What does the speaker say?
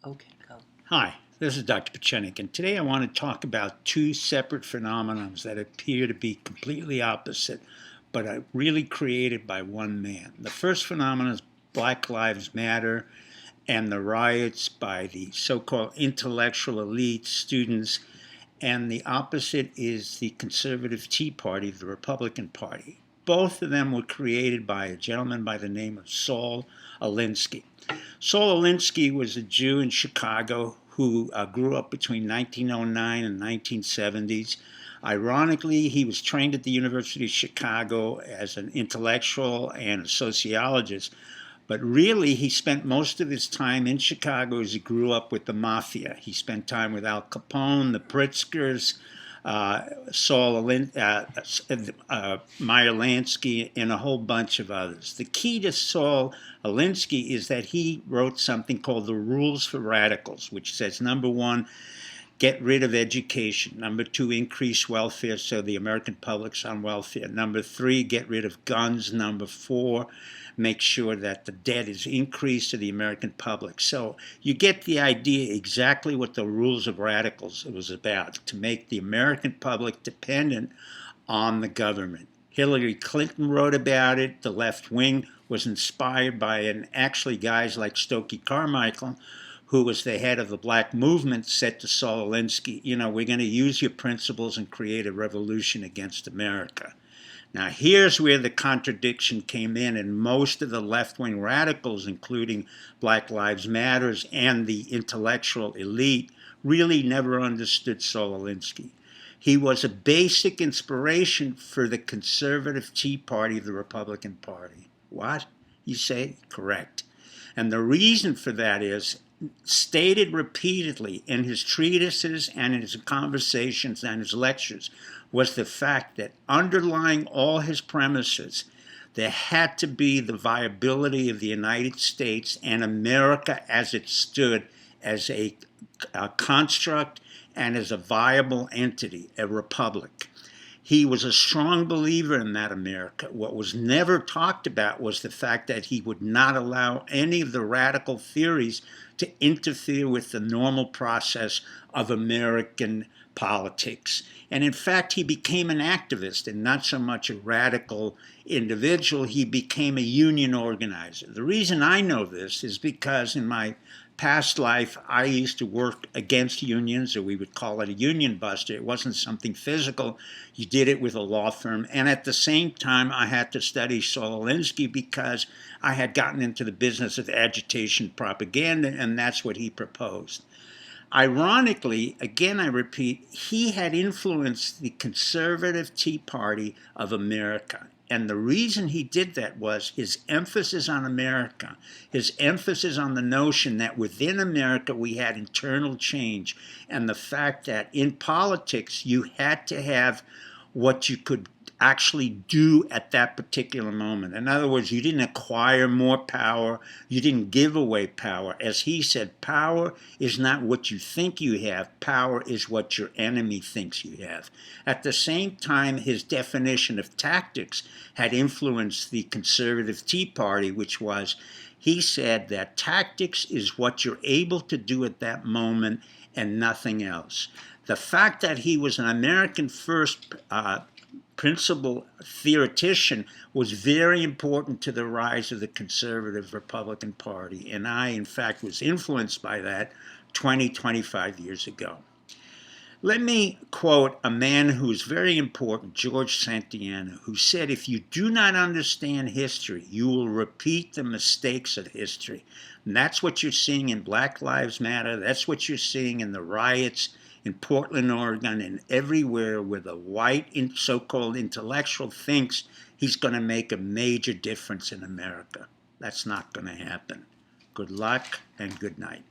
Okay, go. Hi, this is Dr. Pachenik, and today I want to talk about two separate phenomena that appear to be completely opposite, but are really created by one man. The first phenomenon is Black Lives Matter and the riots by the so-called intellectual elite students, and the opposite is the conservative Tea Party, the Republican Party. Both of them were created by a gentleman by the name of Saul Alinsky. Saul Alinsky was a Jew in Chicago who grew up between 1909 and 1970s. Ironically, he was trained at the University of Chicago as an intellectual and a sociologist, but really he spent most of his time in Chicago as he grew up with the Mafia. He spent time with Al Capone, the Pritzkers, Meyer Lansky, and a whole bunch of others. The key to Saul Alinsky is that he wrote something called the Rules for Radicals, which says, number one, get rid of education. Number two, increase welfare so the American public's on welfare. Number three, get rid of guns. Number four, make sure that the debt is increased to the American public. So you get the idea exactly what the Rules of Radicals was about, to make the American public dependent on the government. Hillary Clinton wrote about it. The left wing was inspired by actually guys like Stokely Carmichael, who was the head of the black movement, said to Saul Alinsky, we're going to use your principles and create a revolution against America. Now, here's where the contradiction came in, and most of the left-wing radicals, including Black Lives Matters and the intellectual elite, really never understood Saul Alinsky. He was a basic inspiration for the conservative Tea Party, the Republican Party. What? You say? Correct. And the reason for that is stated repeatedly in his treatises and in his conversations and his lectures was the fact that underlying all his premises, there had to be the viability of the United States and America as it stood as a construct and as a viable entity, a republic. He was a strong believer in that America. What was never talked about was the fact that he would not allow any of the radical theories to interfere with the normal process of American politics. And in fact, he became an activist and not so much a radical individual. He became a union organizer. The reason I know this is because in my past life, I used to work against unions, or we would call it a union buster. It wasn't something physical. You did it with a law firm. And at the same time, I had to study Saul Alinsky because I had gotten into the business of agitation propaganda, and that's what he proposed. Ironically, again I repeat, he had influenced the conservative Tea Party of America. And the reason he did that was his emphasis on America, his emphasis on the notion that within America we had internal change, and the fact that in politics you had to have what you could actually do at that particular moment. In other words, you didn't acquire more power, you didn't give away power. As he said, power is not what you think you have, power is what your enemy thinks you have. At the same time, his definition of tactics had influenced the conservative Tea Party, which was, he said that tactics is what you're able to do at that moment and nothing else. The fact that he was an American first principal theoretician was very important to the rise of the conservative Republican Party. And I, in fact, was influenced by that 25 years ago. Let me quote a man who's very important, George Santayana, who said, if you do not understand history, you will repeat the mistakes of history. And that's what you're seeing in Black Lives Matter. That's what you're seeing in the riots in Portland, Oregon, and everywhere where the white so-called intellectual thinks he's going to make a major difference in America. That's not going to happen. Good luck and good night.